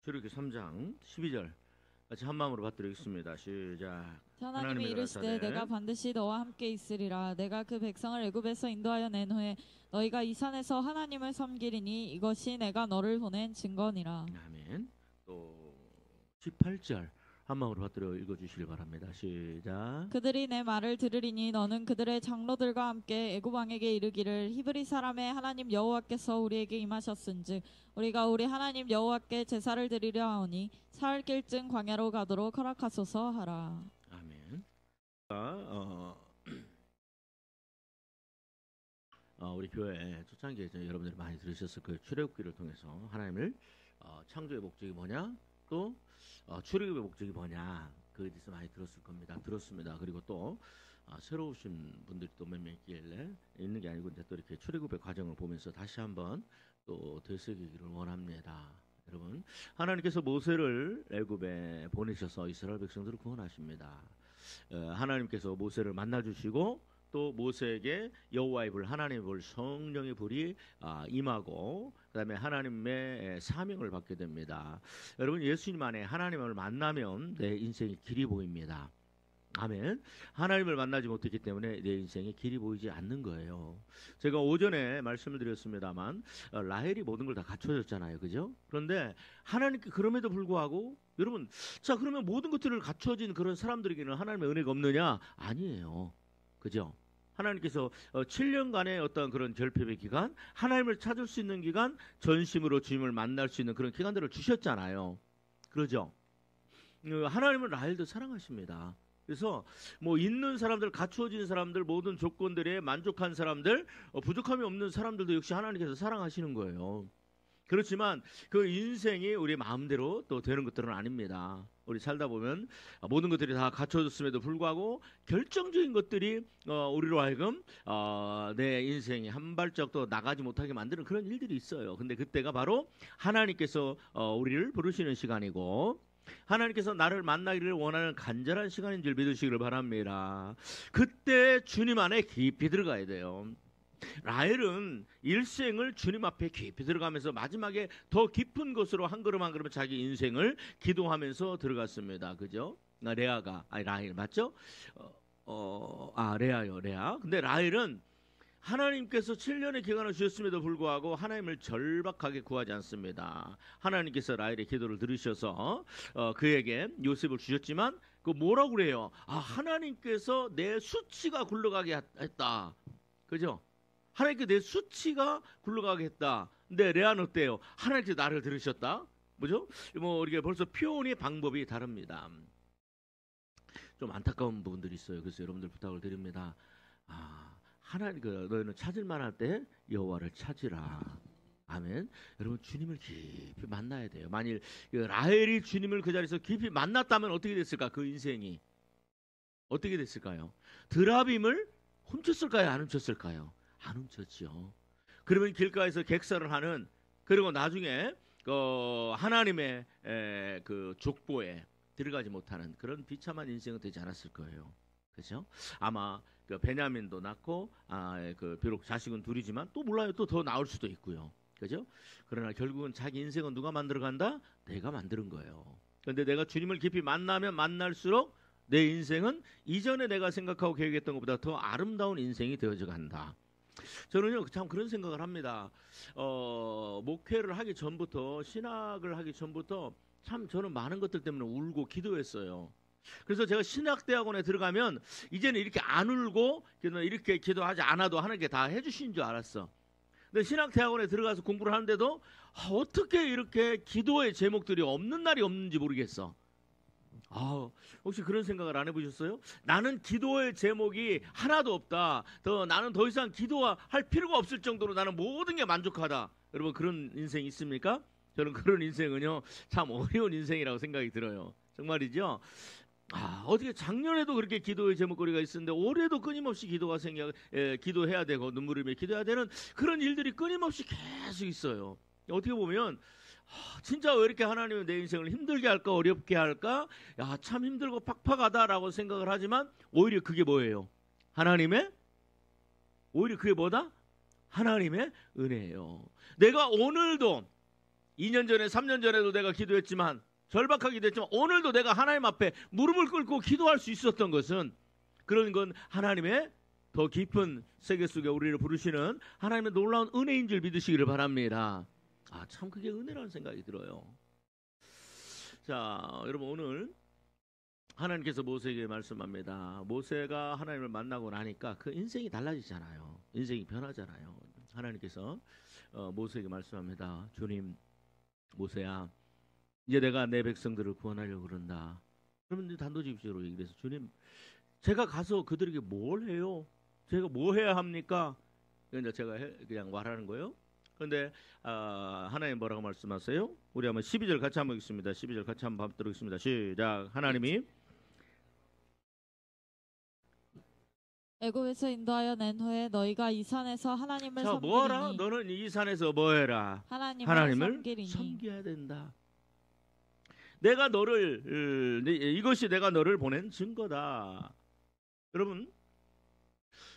출애굽기 3장 12절 같이 한 마음으로 받들겠습니다. 시작. 하나님이 이르시되 내가 반드시 너와 함께 있으리라. 내가 그 백성을 애굽에서 인도하여 낸 후에 너희가 이 산에서 하나님을 섬기리니 이것이 내가 너를 보낸 증거니라. 아멘. 또 18절 한 마음으로 받들어 읽어주시길 바랍니다. 시작. 그들이 내 말을 들으리니 너는 그들의 장로들과 함께 애굽 왕에게 이르기를 히브리 사람의 하나님 여호와께서 우리에게 임하셨은즉 우리가 우리 하나님 여호와께 제사를 드리려 하오니 사흘 길쯤 광야로 가도록 허락하소서 하라. 아멘. 우리 교회 초창기에 여러분들이 많이 들으셨을 그 출애굽기를 통해서 하나님을 창조의 목적이 뭐냐, 또 출애굽의 목적이 뭐냐, 그에 대해서 많이 들었을 겁니다. 들었습니다. 그리고 또 새로 오신 분들이 또 몇 명 있길래 있는 게 아니고 이제 또 이렇게 출애굽의 과정을 보면서 다시 한번 또 되새기기를 원합니다. 여러분, 하나님께서 모세를 애굽에 보내셔서 이스라엘 백성들을 구원하십니다. 하나님께서 모세를 만나 주시고 또 모세에게 여호와의 불, 하나님의 불, 성령의 불이 임하고 그다음에 하나님의 사명을 받게 됩니다. 여러분, 예수님 안에 하나님을 만나면 내 인생의 길이 보입니다. 아멘. 하나님을 만나지 못했기 때문에 내 인생에 길이 보이지 않는 거예요. 제가 오전에 말씀을 드렸습니다만 라헬이 모든 걸 다 갖춰줬잖아요, 그죠? 그런데 하나님께 그럼에도 불구하고 여러분, 자 그러면 모든 것들을 갖춰진 그런 사람들에게는 하나님의 은혜가 없느냐? 아니에요, 그죠? 하나님께서 7년간의 어떤 그런 결핍의 기간, 하나님을 찾을 수 있는 기간, 전심으로 주님을 만날 수 있는 그런 기간들을 주셨잖아요, 그러죠? 하나님은 라헬도 사랑하십니다. 그래서 뭐 있는 사람들, 갖추어진 사람들, 모든 조건들에 만족한 사람들, 부족함이 없는 사람들도 역시 하나님께서 사랑하시는 거예요. 그렇지만 그 인생이 우리 마음대로 또 되는 것들은 아닙니다. 우리 살다 보면 모든 것들이 다 갖춰졌음에도 불구하고 결정적인 것들이 우리로 하여금 내 인생이 한 발짝도 나가지 못하게 만드는 그런 일들이 있어요. 근데 그때가 바로 하나님께서 우리를 부르시는 시간이고 하나님께서 나를 만나기를 원하는 간절한 시간인 줄 믿으시기를 바랍니다. 그때 주님 안에 깊이 들어가야 돼요. 라헬은 일생을 주님 앞에 깊이 들어가면서 마지막에 더 깊은 곳으로 한 걸음 한 걸음 자기 인생을 기도하면서 들어갔습니다. 그죠? 레아가, 아니 라헬 맞죠? 레아요, 레아. 근데 라헬은 하나님께서 7년의 기간을 주셨음에도 불구하고 하나님을 절박하게 구하지 않습니다. 하나님께서 라헬의 기도를 들으셔서 그에게 요셉을 주셨지만 그 뭐라고 그래요? 하나님께서 내 수치가 굴러가게 했다. 그죠? 하나님께 내 수치가 굴러가게 했다. 근데 레아는 어때요? 하나님께서 나를 들으셨다. 뭐죠? 뭐 이게 벌써 표현의 방법이 다릅니다. 좀 안타까운 부분들이 있어요. 그래서 여러분들 부탁을 드립니다. 하나님, 너희는 찾을 만할 때 여호와를 찾으라. 아멘. 여러분, 주님을 깊이 만나야 돼요. 만일 라헬이 주님을 그 자리에서 깊이 만났다면 어떻게 됐을까? 그 인생이 어떻게 됐을까요? 드라빔을 훔쳤을까요? 안 훔쳤을까요? 안 훔쳤죠. 그러면 길가에서 객사를 하는, 그리고 나중에 하나님의 그 족보에 들어가지 못하는 그런 비참한 인생은 되지 않았을 거예요. 그렇죠? 아마 베냐민도 낳고 비록 자식은 둘이지만 또 몰라요. 또 더 나올 수도 있고요. 그죠? 그러나 결국은 자기 인생은 누가 만들어간다? 내가 만드는 거예요. 그런데 내가 주님을 깊이 만나면 만날수록 내 인생은 이전에 내가 생각하고 계획했던 것보다 더 아름다운 인생이 되어져 간다. 저는요 참 그런 생각을 합니다. 목회를 하기 전부터, 신학을 하기 전부터 참 저는 많은 것들 때문에 울고 기도했어요. 그래서 제가 신학대학원에 들어가면 이제는 이렇게 안 울고 이렇게 기도하지 않아도 하나님께 다 해주신 줄 알았어. 근데 신학대학원에 들어가서 공부를 하는데도 어떻게 이렇게 기도의 제목들이 없는 날이 없는지 모르겠어. 혹시 그런 생각을 안 해보셨어요? 나는 기도의 제목이 하나도 없다. 나는 더 이상 기도할 필요가 없을 정도로 나는 모든 게 만족하다. 여러분, 그런 인생 있습니까? 저는 그런 인생은요 참 어려운 인생이라고 생각이 들어요. 정말이죠. 어떻게 작년에도 그렇게 기도의 제목거리가 있었는데 올해도 끊임없이 기도해야 되고 눈물을 흘리며 기도해야 되는 그런 일들이 끊임없이 계속 있어요. 어떻게 보면 진짜 왜 이렇게 하나님은 내 인생을 힘들게 할까, 어렵게 할까? 참 힘들고 팍팍하다라고 생각을 하지만 오히려 그게 뭐예요? 오히려 그게 뭐다? 하나님의 은혜예요. 내가 오늘도 2년 전에 3년 전에도 내가 기도했지만 절박하게 됐지만 오늘도 내가 하나님 앞에 무릎을 꿇고 기도할 수 있었던 것은 그런 건 하나님의 더 깊은 세계 속에 우리를 부르시는 하나님의 놀라운 은혜인 줄 믿으시기를 바랍니다. 아, 참 그게 은혜라는 생각이 들어요. 자, 여러분 오늘 하나님께서 모세에게 말씀합니다. 모세가 하나님을 만나고 나니까 그 인생이 달라지잖아요. 인생이 변하잖아요. 하나님께서 모세에게 말씀합니다. 주님, 모세야, 이제 내가 내 백성들을 구원하려고 그런다. 그러면 단도직입적으로 얘기를 해서 주님, 제가 가서 그들에게 뭘 해요? 제가 뭐 해야 합니까? 그러니까 제가 그냥 말하는 거예요. 그런데 하나님 뭐라고 말씀하세요? 우리 한번 12절 같이 한번 읽습니다. 12절 같이 한번 받도록하겠습니다. 시작. 하나님이 애굽에서 인도하여 낸 후에 너희가 이 산에서 하나님을 자, 섬기리니 뭐하라? 너는 이 산에서 뭐 해라? 하나님을 섬기리니 섬겨야 된다. 내가 너를 이것이 내가 너를 보낸 증거다. 여러분,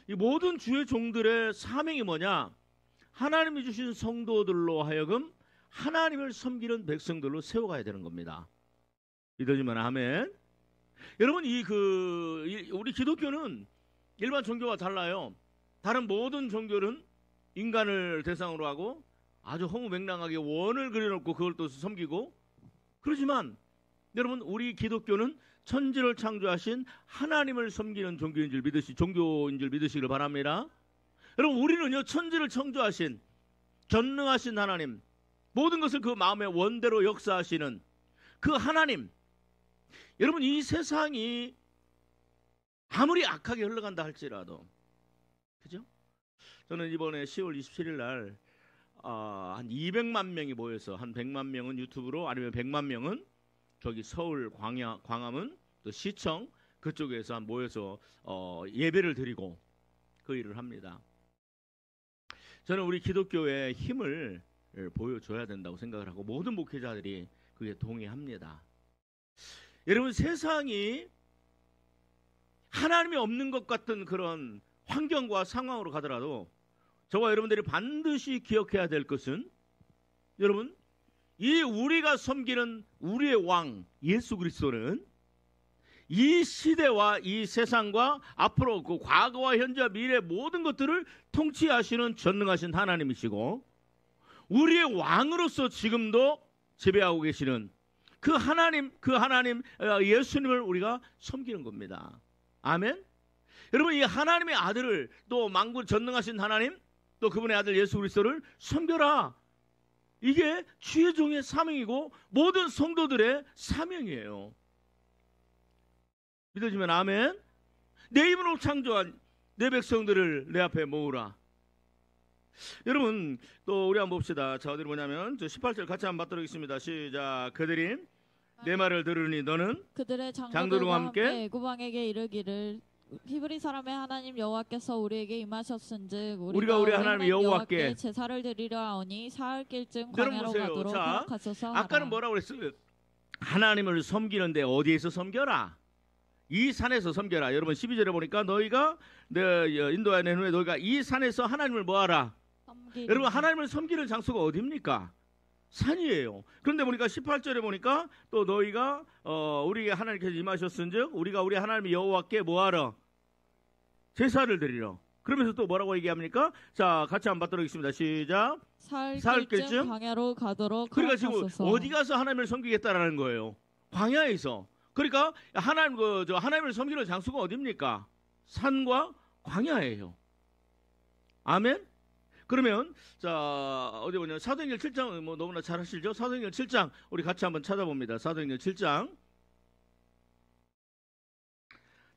이 모든 주의 종들의 사명이 뭐냐? 하나님이 주신 성도들로 하여금 하나님을 섬기는 백성들로 세워가야 되는 겁니다. 믿어지면 아멘. 여러분, 우리 기독교는 일반 종교와 달라요. 다른 모든 종교는 인간을 대상으로 하고 아주 허무맹랑하게 원을 그려놓고 그걸 또 섬기고, 그렇지만 여러분, 우리 기독교는 천지를 창조하신 하나님을 섬기는 종교인 줄 믿으시기를 바랍니다. 여러분, 우리는요, 천지를 창조하신 전능하신 하나님, 모든 것을 그 마음의 원대로 역사하시는 그 하나님, 여러분, 이 세상이 아무리 악하게 흘러간다 할지라도, 그죠? 저는 이번에 10월 27일 날 한 200만 명이 모여서, 한 100만 명은 유튜브로, 아니면 100만 명은 저기 서울 광화문 또 시청 그쪽에서 모여서 예배를 드리고 그 일을 합니다. 저는 우리 기독교의 힘을 보여줘야 된다고 생각을 하고 모든 목회자들이 그게 동의합니다. 여러분, 세상이 하나님이 없는 것 같은 그런 환경과 상황으로 가더라도 저와 여러분들이 반드시 기억해야 될 것은, 여러분, 이 우리가 섬기는 우리의 왕 예수 그리스도는 이 시대와 이 세상과 앞으로 그 과거와 현재와 미래 모든 것들을 통치하시는 전능하신 하나님이시고, 우리의 왕으로서 지금도 지배하고 계시는 그 하나님 예수님을 우리가 섬기는 겁니다. 아멘. 여러분, 이 하나님의 아들을, 또 만군 전능하신 하나님, 또 그분의 아들 예수 그리스도를 섬겨라. 이게 주의 종의 사명이고 모든 성도들의 사명이에요. 믿어지면 아멘. 내 힘으로 창조한 내 백성들을 내 앞에 모으라. 여러분, 또 우리 한번 봅시다. 자, 어디 뭐냐면 18절 같이 한번 받도록 하겠습니다. 시작. 그들이 내 말을 들으니 너는 그들의 장로들과 함께 애굽 왕에게 이르기를 히브리 사람의 하나님 여호와께서 우리에게 임하셨은즉 우리가 우리 하나님 여호와께 제사를 드리려 하오니 사흘길쯤 여러분 광야로 보세요. 가도록 자, 허락하소서 하라. 아까는 뭐라고 그랬어요? 하나님을 섬기는데 어디에서 섬겨라? 이 산에서 섬겨라. 여러분 12절에 보니까 너희가 인도하여 낸 후에 너희가 이 산에서 하나님을 뭐하라? 여러분, 하나님을 섬기는 장소가 어디입니까? 산이에요. 그런데 보니까 18절에 보니까 또 너희가 우리에게 하나님께서 임하셨은즉 우리가 우리 하나님 여호와께 뭐하러? 제사를 드리러. 그러면서 또 뭐라고 얘기합니까? 자, 같이 한번 받도록 하겠습니다. 시작. 사흘길쯤 광야로 가도록 그러니까 지금 허락하소서. 어디 가서 하나님을 섬기겠다라는 거예요? 광야에서. 그러니까 하나님을 섬기는 장소가 어디입니까? 산과 광야예요. 아멘. 그러면 자, 어디 보냐? 사도행전 7장 뭐 너무나 잘 아시죠? 사도행전 7장 우리 같이 한번 찾아봅니다. 사도행전 7장.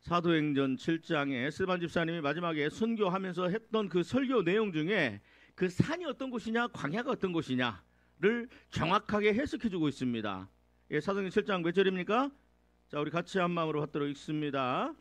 사도행전 7장에 스데반 집사님이 마지막에 선교하면서 했던 그 설교 내용 중에 그 산이 어떤 곳이냐, 광야가 어떤 곳이냐를 정확하게 해석해 주고 있습니다. 예, 사도행전 7장 몇 절입니까? 자, 우리 같이 한 마음으로 받도록 있습니다.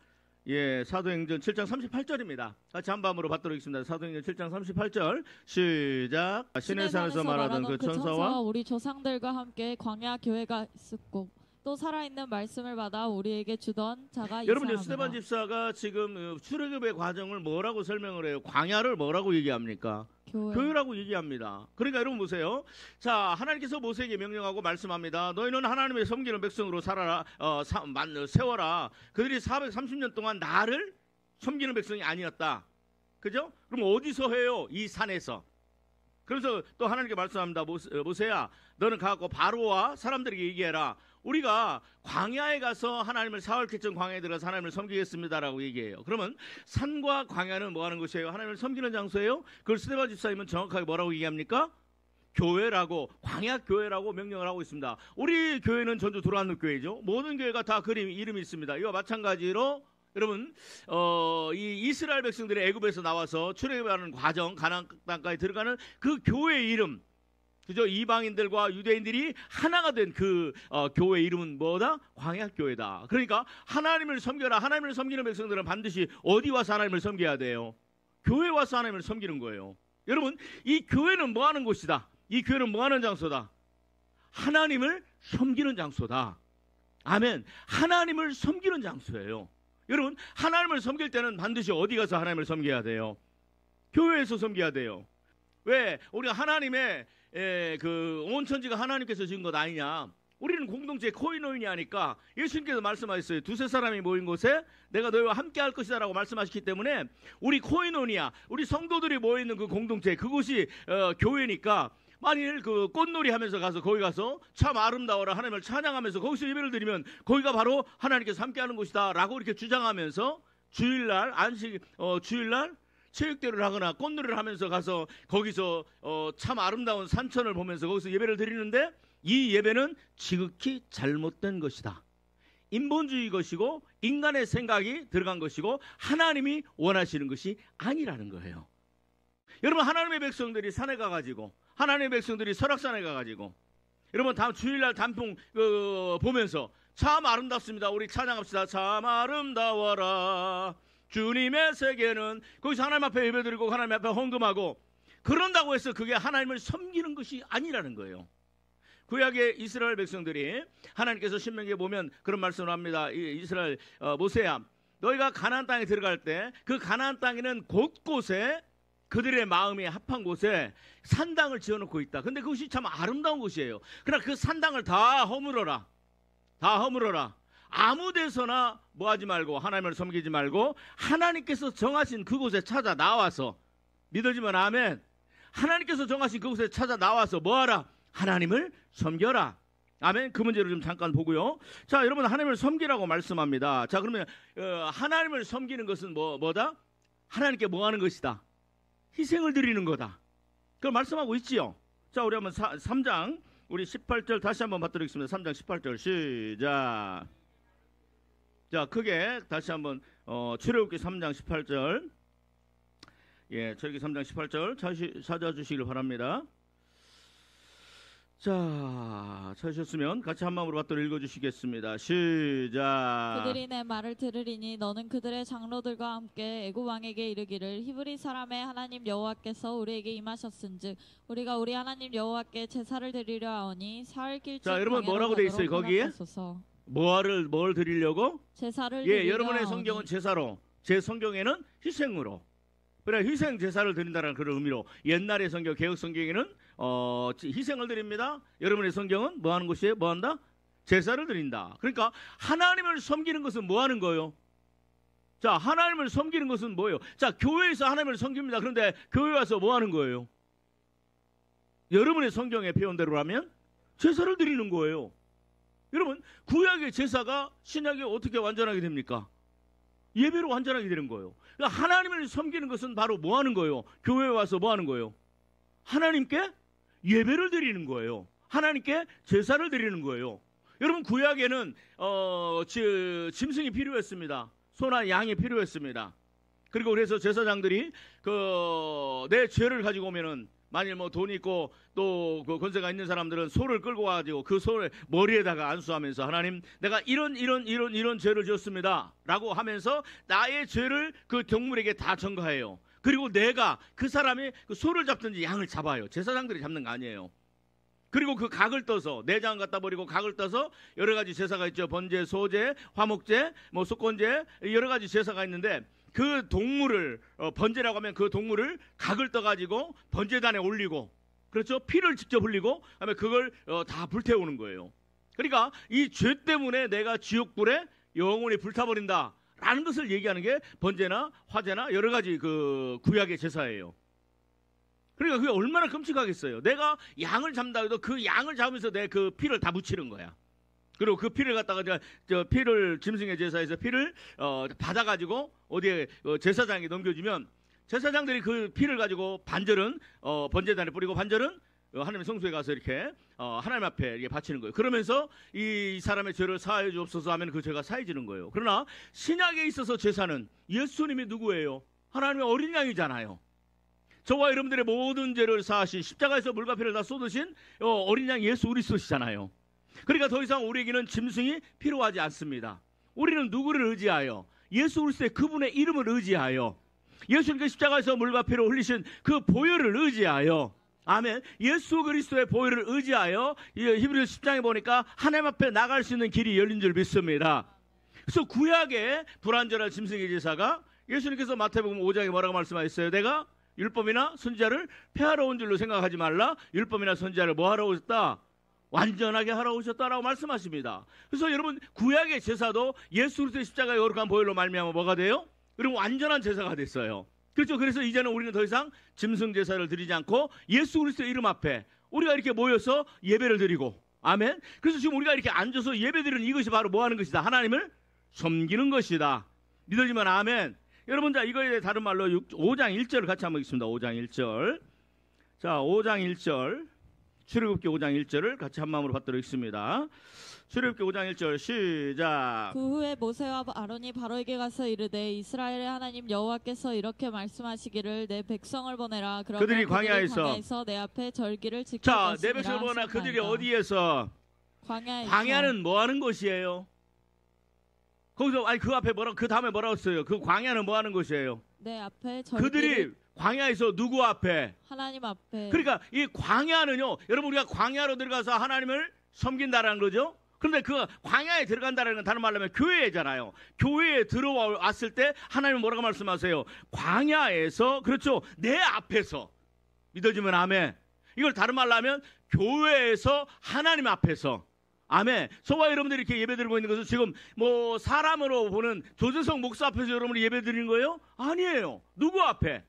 예, 사도행전 7장 38절입니다. 같이 한 마음으로 받도록 있습니다. 사도행전 7장 38절 시작. 시내산에서 말하던 그 천사와 우리 조상들과 함께 광야 교회가 있었고 또 살아있는 말씀을 받아 우리에게 주던 자가 여러분, 이사하노라. 스데반 집사가 지금 출애굽의 과정을 뭐라고 설명을 해요? 광야를 뭐라고 얘기합니까? 교회라고 얘기합니다. 그러니까 여러분 보세요. 자, 하나님께서 모세에게 명령하고 말씀합니다. 너희는 하나님의 섬기는 백성으로 살아라, 세워라. 그들이 430년 동안 나를 섬기는 백성이 아니었다. 그죠? 그럼 어디서 해요? 이 산에서. 그래서 또 하나님께 말씀합니다. 모세야, 너는 가고 바로와 사람들에게 얘기해라. 우리가 광야에 가서 하나님을 사흘째쯤 광야에 들어가서 하나님을 섬기겠습니다라고 얘기해요. 그러면 산과 광야는 뭐 하는 곳이에요? 하나님을 섬기는 장소예요. 그걸 스데반 집사님은 정확하게 뭐라고 얘기합니까? 교회라고, 광야 교회라고 명령을 하고 있습니다. 우리 교회는 전주 도란노 교회죠. 모든 교회가 다 이름이 있습니다. 이와 마찬가지로 여러분, 이 이스라엘 백성들이 애굽에서 나와서 출애굽하는 과정, 가나안 땅까지 들어가는 그 교회의 이름, 그죠? 이방인들과 유대인들이 하나가 된 그 교회 이름은 뭐다? 광야교회다. 그러니까 하나님을 섬겨라. 하나님을 섬기는 백성들은 반드시 어디 와서 하나님을 섬겨야 돼요? 교회 와서 하나님을 섬기는 거예요. 여러분, 이 교회는 뭐 하는 곳이다? 이 교회는 뭐 하는 장소다? 하나님을 섬기는 장소다. 아멘. 하나님을 섬기는 장소예요. 여러분, 하나님을 섬길 때는 반드시 어디 가서 하나님을 섬겨야 돼요? 교회에서 섬겨야 돼요. 왜? 우리가 하나님의 온 천지가 하나님께서 지은 것 아니냐? 우리는 공동체 코이노인이 하니까 예수님께서 말씀하셨어요. 두세 사람이 모인 곳에 내가 너희와 함께 할 것이다 라고 말씀하셨기 때문에 우리 코이노니아, 우리 성도들이 모여있는 그 공동체, 그곳이 교회니까 만일 그 꽃놀이 하면서 가서 거기 가서 참 아름다워라 하나님을 찬양하면서 거기서 예배를 드리면 거기가 바로 하나님께서 함께 하는 곳이다 라고 이렇게 주장하면서 주일날 주일날 체육대회를 하거나 꽃놀이를 하면서 가서 거기서 참 아름다운 산천을 보면서 거기서 예배를 드리는데 이 예배는 지극히 잘못된 것이다. 인본주의 것이고 인간의 생각이 들어간 것이고 하나님이 원하시는 것이 아니라는 거예요. 여러분, 하나님의 백성들이 산에 가가지고 하나님의 백성들이 설악산에 가가지고 여러분 다음 주일날 단풍 보면서 참 아름답습니다. 우리 찬양합시다. 참 아름다워라 주님의 세계는. 거기서 하나님 앞에 예배드리고 하나님 앞에 헌금하고 그런다고 해서 그게 하나님을 섬기는 것이 아니라는 거예요. 구약의 이스라엘 백성들이 하나님께서 신명기에 보면 그런 말씀을 합니다. 이스라엘 모세야, 너희가 가나안 땅에 들어갈 때 그 가나안 땅에는 곳곳에 그들의 마음이 합한 곳에 산당을 지어놓고 있다. 근데 그것이 참 아름다운 곳이에요. 그러나 그 산당을 다 허물어라. 다 허물어라. 아무 데서나 뭐하지 말고 하나님을 섬기지 말고 하나님께서 정하신 그곳에 찾아 나와서, 믿어지면 아멘. 하나님께서 정하신 그곳에 찾아 나와서 뭐하라? 하나님을 섬겨라. 아멘. 그 문제를 좀 잠깐 보고요. 자, 여러분, 하나님을 섬기라고 말씀합니다. 자, 그러면 하나님을 섬기는 것은 뭐다? 하나님께 뭐 하는 것이다? 희생을 드리는 거다. 그걸 말씀하고 있지요. 자, 우리 한번 3장 우리 18절 다시 한번 받도록하겠습니다. 3장 18절 시작. 자, 크게 다시 한번 출애굽기 3장 18절. 예, 출애굽기 3장 18절 찾아주시길 바랍니다. 자, 찾으셨으면 같이 한 마음으로 받도록 읽어주시겠습니다. 시작. 그들이 내 말을 들으리니 너는 그들의 장로들과 함께 애굽 왕에게 이르기를 히브리 사람의 하나님 여호와께서 우리에게 임하셨은즉 우리가 우리 하나님 여호와께 제사를 드리려 하오니 사흘길쯤. 자, 여러분 뭐라고 돼 있어요 거기에? 뭘 드리려고? 제사를 예, 드리려 여러분의 하오니. 성경은 제사로, 제 성경에는 희생으로. 그래, 희생 제사를 드린다는 그런 의미로 옛날의 성경, 개혁 성경에는 희생을 드립니다. 여러분의 성경은 뭐 하는 것이에요? 뭐 한다? 제사를 드린다. 그러니까 하나님을 섬기는 것은 뭐 하는 거예요? 자, 하나님을 섬기는 것은 뭐예요? 자, 교회에서 하나님을 섬깁니다. 그런데 교회 와서 뭐 하는 거예요? 여러분의 성경의 표현대로라면 제사를 드리는 거예요. 여러분, 구약의 제사가 신약에 어떻게 완전하게 됩니까? 예배로 완전하게 되는 거예요. 그러니까 하나님을 섬기는 것은 바로 뭐 하는 거예요? 교회에 와서 뭐 하는 거예요? 하나님께 예배를 드리는 거예요. 하나님께 제사를 드리는 거예요. 여러분, 구약에는 짐승이 필요했습니다. 소나 양이 필요했습니다. 그리고 그래서 제사장들이 내 죄를 가지고 오면은 만일 뭐 돈이 있고 또 그 권세가 있는 사람들은 소를 끌고 와가지고 그 소를 머리에다가 안수하면서 하나님, 내가 이런 죄를 지었습니다 라고 하면서 나의 죄를 그 경물에게 다 전가해요. 그리고 내가 그 사람이 그 소를 잡든지 양을 잡아요. 제사장들이 잡는 거 아니에요. 그리고 그 각을 떠서 내장 갖다 버리고 각을 떠서 여러 가지 제사가 있죠. 번제, 소제, 화목제, 뭐 속건제 여러 가지 제사가 있는데 그 동물을 번제라고 하면 그 동물을 각을 떠가지고 번제단에 올리고 그렇죠. 피를 직접 흘리고 그다음에 그걸 다 불태우는 거예요. 그러니까 이 죄 때문에 내가 지옥불에 영원히 불타버린다라는 것을 얘기하는 게 번제나 화제나 여러 가지 그 구약의 제사예요. 그러니까 그게 얼마나 끔찍하겠어요. 내가 양을 잡는다 해도 그 양을 잡으면서 내 그 피를 다 묻히는 거야. 그리고 그 피를 갖다가 저 피를 짐승의 제사에서 피를 받아가지고 어디에 제사장에 넘겨주면 제사장들이 그 피를 가지고 반절은 번제단에 뿌리고 반절은 하나님의 성소에 가서 이렇게 하나님 앞에 이렇게 바치는 거예요. 그러면서 이 사람의 죄를 사하여 주옵소서 하면 그 죄가 사해지는 거예요. 그러나 신약에 있어서 제사는 예수님이 누구예요? 하나님의 어린 양이잖아요. 저와 여러분들의 모든 죄를 사하신 십자가에서 물과 피를 다 쏟으신 어린 양 예수 그리스도시잖아요. 그러니까 더 이상 우리에게는 짐승이 필요하지 않습니다. 우리는 누구를 의지하여? 예수 그리스도의 그분의 이름을 의지하여 예수님께서 십자가에서 물과 피를 흘리신 그 보혈을 의지하여 아멘. 예수 그리스도의 보혈을 의지하여 히브리서 10장에 보니까 하나님 앞에 나갈 수 있는 길이 열린 줄 믿습니다. 그래서 구약의 불완전한 짐승의 제사가 예수님께서 마태복음 5장에 뭐라고 말씀하셨어요? 내가 율법이나 선지자를 폐하러 온 줄로 생각하지 말라. 율법이나 선지자를 뭐 하러 오셨다? 완전하게 하러 오셨다라고 말씀하십니다. 그래서 여러분 구약의 제사도 예수 그리스도의 십자가의 거룩한 보혈로 말미암아 뭐가 돼요? 여러분 완전한 제사가 됐어요. 그렇죠. 그래서 이제는 우리는 더 이상 짐승 제사를 드리지 않고 예수 그리스도의 이름 앞에 우리가 이렇게 모여서 예배를 드리고 아멘. 그래서 지금 우리가 이렇게 앉아서 예배드리는 이것이 바로 뭐 하는 것이다? 하나님을 섬기는 것이다. 믿어지면 아멘. 여러분 자 이거에 대해 다른 말로 5장 1절을 같이 한번 읽습니다. 5장 1절. 자 5장 1절 출애굽기 5장 1절을 같이 한 마음으로 받도록 읽습니다. 출애굽기 5장 1절 시작. 그 후에 모세와 아론이 바로에게 가서 이르되 이스라엘의 하나님 여호와께서 이렇게 말씀하시기를 내 백성을 보내라. 그러면 그들이 광야에서 내 앞에 절기를 지킬 자, 것이니라. 내 백성을 보내라. 그들이 하시나이다. 어디에서? 광야는 뭐 하는 곳이에요? 거기서 아니 그 앞에 뭐라 그 다음에 뭐라고 써요? 그 광야는 뭐 하는 곳이에요? 내 앞에 절기를 그들이 광야에서 누구 앞에? 하나님 앞에. 그러니까 이 광야는요. 여러분 우리가 광야로 들어가서 하나님을 섬긴다라는 거죠. 그런데 그 광야에 들어간다는 건 다른 말로 하면 교회잖아요. 교회에 들어왔을 때 하나님은 뭐라고 말씀하세요? 광야에서 그렇죠. 내 앞에서 믿어지면 아멘. 이걸 다른 말로 하면 교회에서 하나님 앞에서 아멘. 저와 여러분들이 이렇게 예배드리고 있는 것은 지금 뭐 사람으로 보는 조재성 목사 앞에서 여러분이 예배드리는 거예요? 아니에요. 누구 앞에?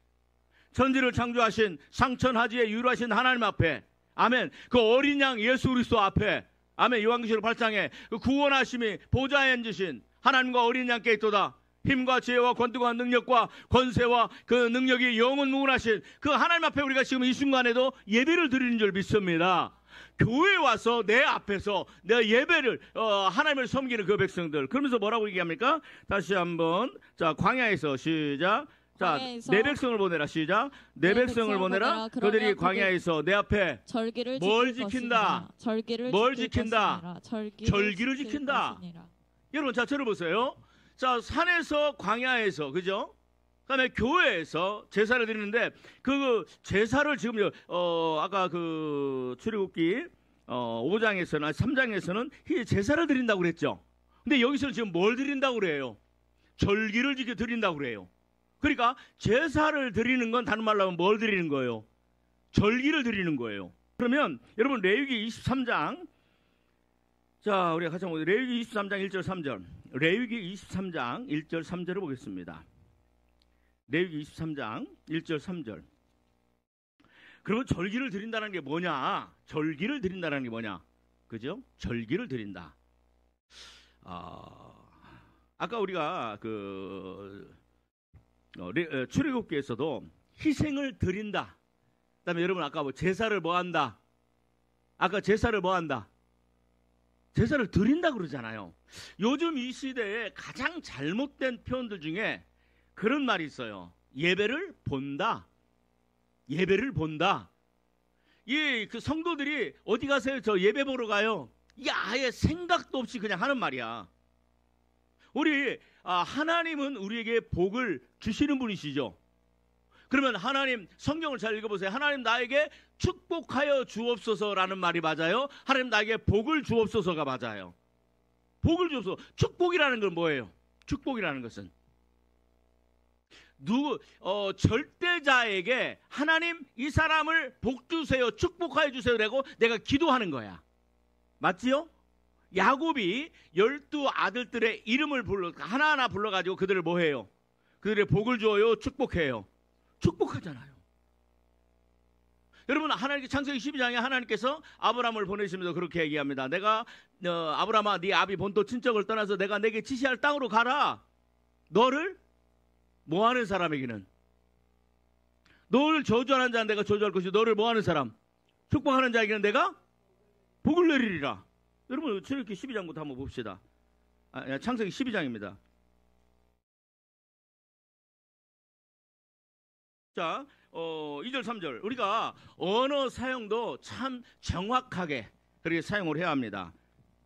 천지를 창조하신 상천하지에 유일하신 하나님 앞에 아멘. 그 어린 양 예수 그리스도 앞에 아멘. 요한계시록 8장에 그 구원하심이 보좌에 앉으신 하나님과 어린 양께 있도다. 힘과 지혜와 권능과 능력과 권세와 그 능력이 영원 무궁하신 그 하나님 앞에 우리가 지금 이 순간에도 예배를 드리는 줄 믿습니다. 교회에 와서 내 앞에서 내 예배를 하나님을 섬기는 그 백성들. 그러면서 뭐라고 얘기합니까? 다시 한번 자 광야에서 시작. 자, 내 백성을 보내라. 시작. 내 백성을 보내라. 그들이 광야에서 내 앞에 절기를 뭘 지킨다? 뭘 지킨다? 절기를 지킨다. 것이니라. 여러분 자 들어보세요. 자 산에서 광야에서 그죠? 그다음에 교회에서 제사를 드리는데 그 제사를 지금 아까 그 출애굽기 5장에서는 3장에서는 제사를 드린다고 그랬죠. 근데 여기서는 지금 뭘 드린다고 그래요? 절기를 지켜 드린다고 그래요. 그러니까 제사를 드리는 건 다른 말로 하면 뭘 드리는 거예요? 절기를 드리는 거예요. 그러면 여러분 레위기 23장 자 우리가 같이 한번 레위기 23장 1절 3절 레위기 23장 1절 3절을 보겠습니다. 레위기 23장 1절 3절 그러면 절기를 드린다는 게 뭐냐? 절기를 드린다는 게 뭐냐? 그죠? 절기를 드린다. 아까 우리가 출애굽기에서도 희생을 드린다. 그다음에 여러분 아까 뭐 제사를 뭐 한다? 아까 제사를 뭐 한다? 제사를 드린다 그러잖아요. 요즘 이 시대에 가장 잘못된 표현들 중에 그런 말이 있어요. 예배를 본다. 예배를 본다. 그 성도들이 어디 가세요? 저 예배 보러 가요. 이게 아예 생각도 없이 그냥 하는 말이야. 우리 하나님은 우리에게 복을 주시는 분이시죠. 그러면 하나님 성경을 잘 읽어보세요. 하나님 나에게 축복하여 주옵소서라는 말이 맞아요? 하나님 나에게 복을 주옵소서가 맞아요? 복을 주옵소서. 축복이라는 건 뭐예요? 축복이라는 것은 절대자에게 하나님 이 사람을 복 주세요, 축복하여 주세요라고 내가 기도하는 거야. 맞지요? 야곱이 12 아들들의 이름을 하나하나 불러가지고 그들을 뭐 해요? 그들의 복을 주어요, 축복해요? 축복하잖아요. 여러분, 하나님께 창세기 12장에 하나님께서 아브라함을 보내시면서 그렇게 얘기합니다. 내가 아브라함아, 네 아비 본토 친척을 떠나서 내가 내게 지시할 땅으로 가라. 너를 뭐하는 사람에게는, 너를 저주하는 자는 내가 저주할 것이고 너를 뭐하는 사람, 축복하는 자에게는 내가 복을 내리리라. 여러분, 출애굽기 12장부터 한번 봅시다. 창세기 12장입니다. 자, 2절 3절. 우리가 언어 사용도 참 정확하게 그렇게 사용을 해야 합니다.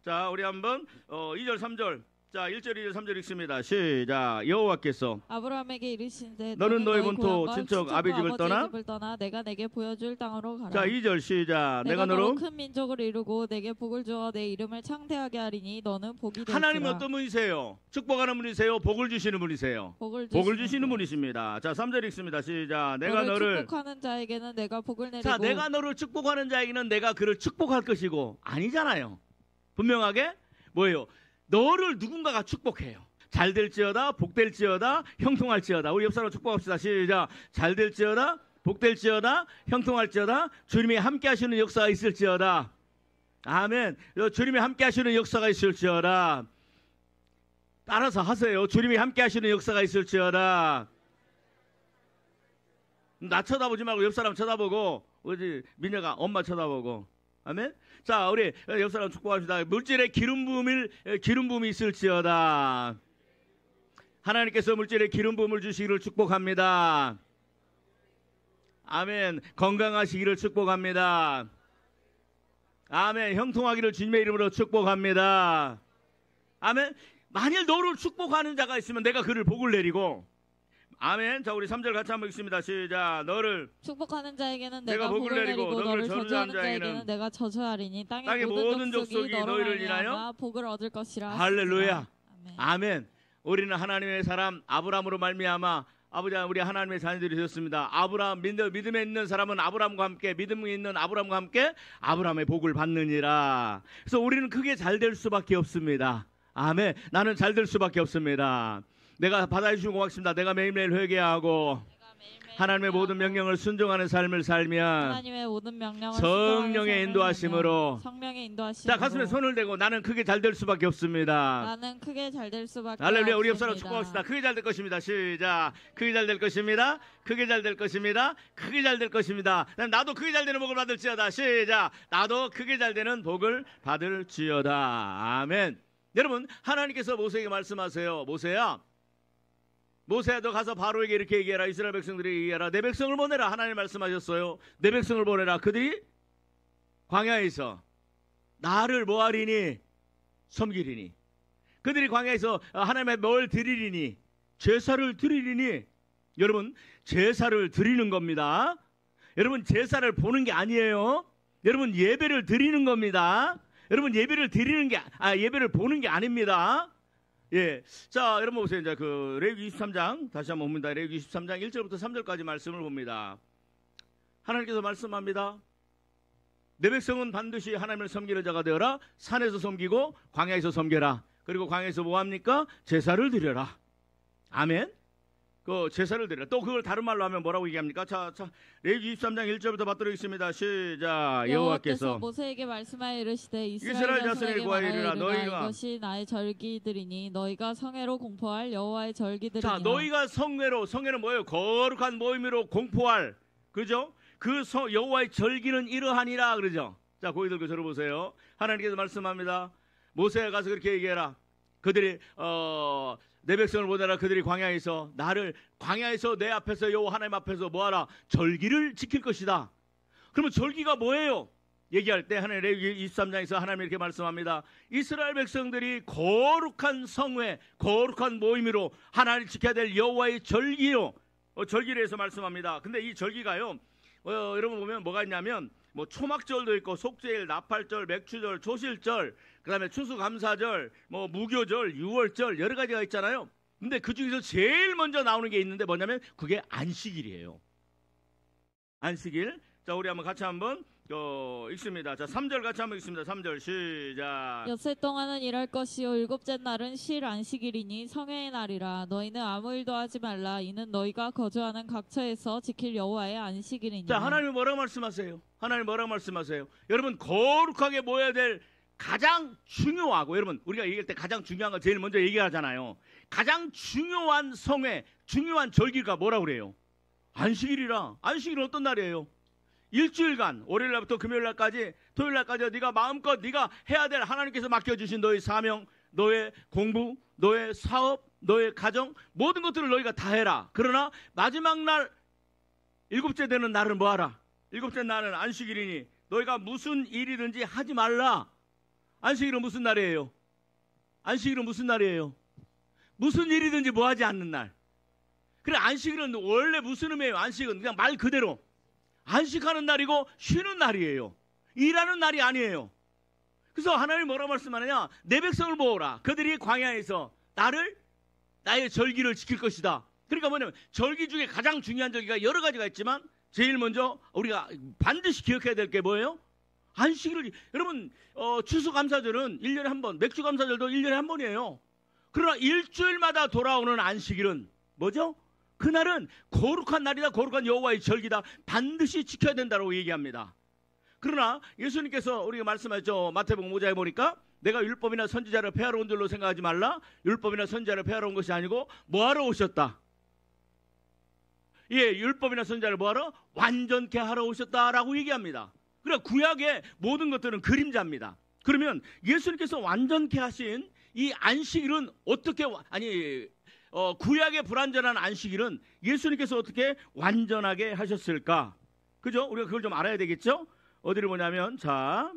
자, 우리 한번 2절 3절. 자, 1절 2절 3절 읽습니다. 시작. 여호와께서 아브라함에게 이르시되 너는 너희 본토 고향과 친척 아비 집을 떠나 내가 내게 보여줄 땅으로 가라. 자, 2절 시작. 내가 너로 큰 민족을 이루고 내게 복을 주어 내 이름을 창대하게 하리니 너는 복이 될지라. 하나님은 어떤 분이세요? 축복하는 분이세요? 복을 주시는 분이세요? 복을 주시는 분이십니다. 자, 3절 읽습니다. 시작. 내가 너를 축복하는 자에게는 내가 복을 내리고. 자, 내가 너를 축복하는 자에게는 내가 그를 축복할 것이고. 아니잖아요. 분명하게 뭐예요? 너를 누군가가 축복해요. 잘 될지어다, 복 될지어다, 형통할지어다. 우리 옆 사람 축복합시다. 시작. 잘 될지어다, 복 될지어다, 형통할지어다, 주님이 함께 하시는 역사가 있을지어다. 아멘. 주님이 함께 하시는 역사가 있을지어다. 따라서 하세요. 주님이 함께 하시는 역사가 있을지어다. 나 쳐다보지 말고 옆 사람 쳐다보고, 우리 민혁아 엄마 쳐다보고. 아멘. 자, 우리 옆 사람 축복합시다. 물질에 기름 부음이 있을지어다. 하나님께서 물질에 기름 부음을 주시기를 축복합니다. 아멘. 건강하시기를 축복합니다. 아멘. 형통하기를 주님의 이름으로 축복합니다. 아멘. 만일 너를 축복하는 자가 있으면 내가 그를 복을 내리고. 아멘. 자, 우리 3절 같이 한번 읽습니다. 시작. 너를 축복하는 자에게는 내가 복을 내리고 너를 저주하는 자에게는 내가 저주하리니 땅의 모든 족속이 너를 인하여 복을 얻을 것이라. 할렐루야. 아멘. 우리는 하나님의 사람 아브라함으로 말미암아 아버지, 우리 하나님의 자녀들이 되었습니다. 아브라함, 믿음에 있는 사람은 아브라함과 함께, 믿음에 있는 아브라함과 함께 아브라함의 복을 받느니라. 그래서 우리는 크게 잘 될 수밖에 없습니다. 아멘. 나는 잘 될 수밖에 없습니다. 내가 받아주시고 고맙습니다. 내가 매일매일 회개하고 하나님의 모든 명령을 순종하는 삶을 살면 하나님의 모든 명령을 성령의 인도하심으로 자, 가슴에 손을 대고 나는 크게 잘 될 수밖에 없습니다. 나는 크게 잘 될 수밖에 할렐루야. 우리 없습니다. 옆 사람 축복합시다. 크게 잘 될 것입니다. 시작. 크게 잘 될 것입니다. 크게 잘 될 것입니다. 크게 잘 될 것입니다. 나도 크게 잘 되는 복을 받을지어다. 시작. 나도 크게 잘 되는 복을 받을지어다. 아멘. 여러분, 하나님께서 모세에게 말씀하세요. 모세야, 너 가서 바로에게 이렇게 얘기해라. 이스라엘 백성들에게 얘기해라. 내 백성을 보내라. 하나님 말씀하셨어요. 내 백성을 보내라. 그들이 광야에서 나를 뭐하리니? 섬기리니. 그들이 광야에서 하나님의 뭘 드리리니? 제사를 드리리니. 여러분, 제사를 드리는 겁니다. 여러분, 제사를 보는 게 아니에요. 여러분, 예배를 드리는 겁니다. 여러분, 예배를 보는 게 아닙니다. 예. 자, 여러분 보세요. 이제 그 레위기 23장 다시 한번 봅니다. 레위기 23장 1절부터 3절까지 말씀을 봅니다. 하나님께서 말씀합니다. 내 백성은 반드시 하나님을 섬기는 자가 되어라. 산에서 섬기고 광야에서 섬겨라. 그리고 광야에서 뭐 합니까? 제사를 드려라. 아멘. 그 제사를 드려라. 또 그걸 다른 말로 하면 뭐라고 얘기합니까? 자, 레위기 23장 1절부터 받도록 있습니다. 시작. 여호와께서 모세에게 말씀하여 이르시되 이스라엘 자손에게 구하여 이르라. 너희가 이것이 나의 절기들이니 너희가 성회로 공포할 여호와의 절기들이니라. 자, 너희가 성회는 뭐예요? 거룩한 모임으로 공포할, 그죠? 그 여호와의 절기는 이러하니라 그러죠. 자, 고기 들고 저를 보세요. 하나님께서 말씀합니다. 모세가 가서 그렇게 얘기해라. 그들이 내 백성을 보내라. 그들이 광야에서 내 앞에서 여호와 하나님 앞에서 뭐하라? 절기를 지킬 것이다. 그러면 절기가 뭐예요? 얘기할 때 하나님 레위기 23장에서 하나님이 이렇게 말씀합니다. 이스라엘 백성들이 거룩한 성회, 거룩한 모임으로 하나님을 지켜야 될 여호와의 절기로 절기에 서 말씀합니다. 근데 이 절기가요, 여러분 보면 뭐가 있냐면 뭐 초막절도 있고 속죄일, 나팔절, 맥추절, 초실절, 그다음에 추수감사절, 뭐 무교절, 유월절 여러 가지가 있잖아요. 근데 그 중에서 제일 먼저 나오는 게 있는데 뭐냐면 그게 안식일이에요. 안식일. 자, 우리 한번 같이 한번 읽습니다. 자, 3절 같이 한번 읽습니다. 3절 시작. 엿새 동안은 일할 것이요 일곱째 날은 실 안식일이니 성회의 날이라. 너희는 아무 일도 하지 말라. 이는 너희가 거주하는 각처에서 지킬 여호와의 안식일이니. 자, 하나님이 뭐라고 말씀하세요? 하나님 뭐라고 말씀하세요? 여러분 거룩하게 모여야 될 가장 중요하고, 여러분 우리가 얘기할 때 가장 중요한 거 제일 먼저 얘기하잖아요. 가장 중요한 성회, 중요한 절기가 뭐라고 그래요? 안식일이라. 안식일은 어떤 날이에요? 일주일간, 월요일날부터 금요일날까지, 토요일날까지 네가 마음껏 네가 해야 될 하나님께서 맡겨주신 너의 사명, 너의 공부, 너의 사업, 너의 가정, 모든 것들을 너희가 다 해라. 그러나 마지막 날 일곱째 되는 날은 뭐하라? 일곱째 날은 안식일이니 너희가 무슨 일이든지 하지 말라. 안식일은 무슨 날이에요? 안식일은 무슨 날이에요? 무슨 일이든지 뭐 하지 않는 날. 그래, 안식일은 원래 무슨 의미예요? 안식은 그냥 말 그대로 안식하는 날이고 쉬는 날이에요. 일하는 날이 아니에요. 그래서 하나님이 뭐라고 말씀하느냐? 내 백성을 모으라. 그들이 광야에서 나의 절기를 지킬 것이다. 그러니까 뭐냐면 절기 중에 가장 중요한 절기가 여러 가지가 있지만 제일 먼저 우리가 반드시 기억해야 될 게 뭐예요? 안식일을. 여러분 추수감사절은 1년에 한 번, 맥주감사절도 1년에 한 번이에요. 그러나 일주일마다 돌아오는 안식일은 뭐죠? 그날은 거룩한 날이다. 거룩한 여호와의 절기다. 반드시 지켜야 된다고 얘기합니다. 그러나 예수님께서 우리가 말씀하셨죠. 마태복음 5장에 보니까 내가 율법이나 선지자를 폐하러 온 줄로 생각하지 말라. 율법이나 선지자를 폐하러 온 것이 아니고 뭐하러 오셨다? 예, 율법이나 선지자를 뭐하러? 완전케 하러 오셨다라고 얘기합니다. 그러니까 구약의 모든 것들은 그림자입니다. 그러면 예수님께서 완전케 하신 이 안식일은 어떻게, 구약의 불완전한 안식일은 예수님께서 어떻게 완전하게 하셨을까? 그죠? 우리가 그걸 좀 알아야 되겠죠? 어디를 보냐면, 자,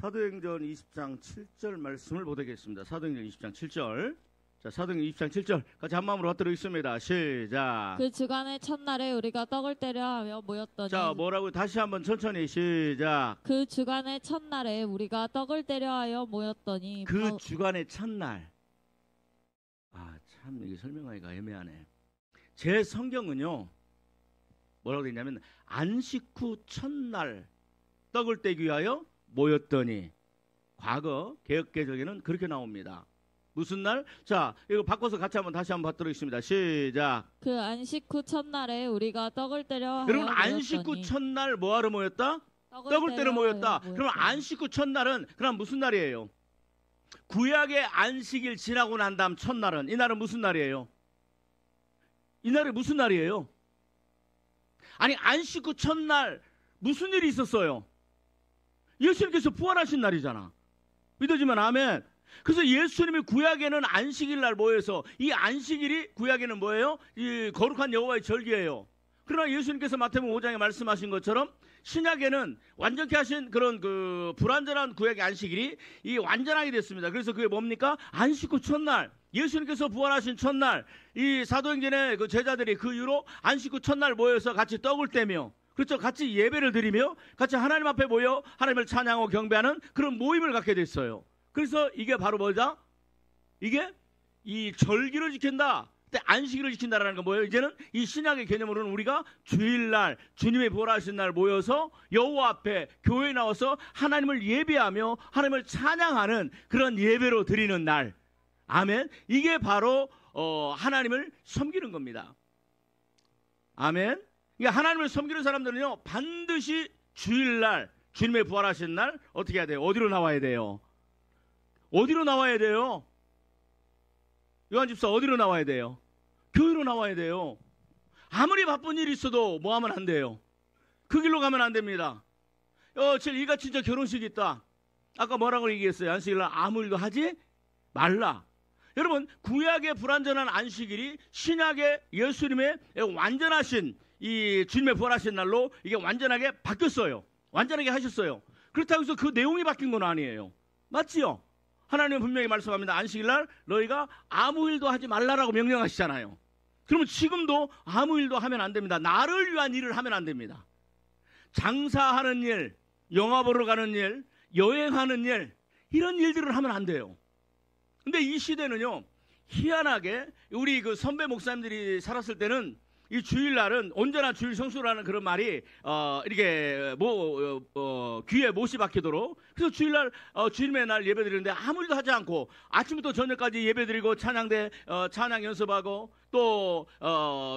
사도행전 20장 7절 말씀을 보겠습니다. 사도행전 20장 7절. 자, 사도행전 20장 7절 같이 한 마음으로 받들어 있습니다. 시작. 그 주간의 첫날에 우리가 떡을 떼려 하며 모였더니. 자, 뭐라고? 다시 한번 천천히 시작. 그 주간의 첫날에 우리가 떡을 떼려 하여 모였더니. 그 주간의 첫날. 참 이게 설명하기가 애매하네. 제 성경은요 뭐라고 되어 있냐면 안식 후 첫날 떡을 떼기 위하여 모였더니, 과거 개역개정에는 그렇게 나옵니다. 무슨 날? 자, 이거 바꿔서 같이 다시 한번 받도록 하겠습니다. 시작. 그 안식 후 첫날에 우리가 떡을 떼려 하여 여러분, 모였더니. 안식 후 첫날 뭐하러 모였다? 떡을 떼러 모였다. 그럼 안식 후 첫날은 그럼 무슨 날이에요? 구약의 안식일 지나고 난 다음 첫날은, 이 날은 무슨 날이에요? 이 날이 무슨 날이에요? 아니, 안식 후 첫날 무슨 일이 있었어요? 예수님께서 부활하신 날이잖아. 믿어지면 아멘. 그래서 예수님이 구약에는 안식일 날 모여서, 이 안식일이 구약에는 뭐예요? 이 거룩한 여호와의 절기예요. 그러나 예수님께서 마태복음 5장에 말씀하신 것처럼 신약에는 완전케 하신 그런 그 불완전한 구약의 안식일이 이 완전하게 됐습니다. 그래서 그게 뭡니까? 안식 후 첫날, 예수님께서 부활하신 첫날, 이 사도행전의 그 제자들이 그 이후로 안식 후 첫날 모여서 같이 떡을 떼며, 그렇죠, 같이 예배를 드리며 같이 하나님 앞에 모여 하나님을 찬양하고 경배하는 그런 모임을 갖게 됐어요. 그래서 이게 바로 뭐다? 이게 이 절기를 지킨다, 안식일을 지킨다라는 건 뭐예요? 이제는 이 신약의 개념으로는 우리가 주일날, 주님의 부활하신 날 모여서 여호와 앞에 교회에 나와서 하나님을 예배하며 하나님을 찬양하는 그런 예배로 드리는 날. 아멘. 이게 바로 하나님을 섬기는 겁니다. 아멘. 그러니까 하나님을 섬기는 사람들은요 반드시 주일날, 주님의 부활하신 날 어떻게 해야 돼요? 어디로 나와야 돼요? 어디로 나와야 돼요? 요한 집사 어디로 나와야 돼요? 교회로 나와야 돼요. 아무리 바쁜 일이 있어도 뭐 하면 안 돼요? 그 길로 가면 안 됩니다. 이가 진짜 결혼식이 있다. 아까 뭐라고 얘기했어요? 안식일날 아무 일도 하지 말라. 여러분, 구약의 불완전한 안식일이 신약의 예수님의 완전하신 이 주님의 부활하신 날로 이게 완전하게 바뀌었어요. 완전하게 하셨어요. 그렇다고 해서 그 내용이 바뀐 건 아니에요. 맞지요? 하나님은 분명히 말씀합니다. 안식일날 너희가 아무 일도 하지 말라라고 명령하시잖아요. 그러면 지금도 아무 일도 하면 안 됩니다. 나를 위한 일을 하면 안 됩니다. 장사하는 일, 영화 보러 가는 일, 여행하는 일, 이런 일들을 하면 안 돼요. 근데 이 시대는요, 희한하게 우리 그 선배 목사님들이 살았을 때는 이 주일날은 언제나 주일 성수라는 그런 말이 이렇게 귀에 못이 박히도록, 그래서 주일날 주일의 날 예배드리는데 아무 일도 하지 않고 아침부터 저녁까지 예배드리고 찬양대 찬양 연습하고 또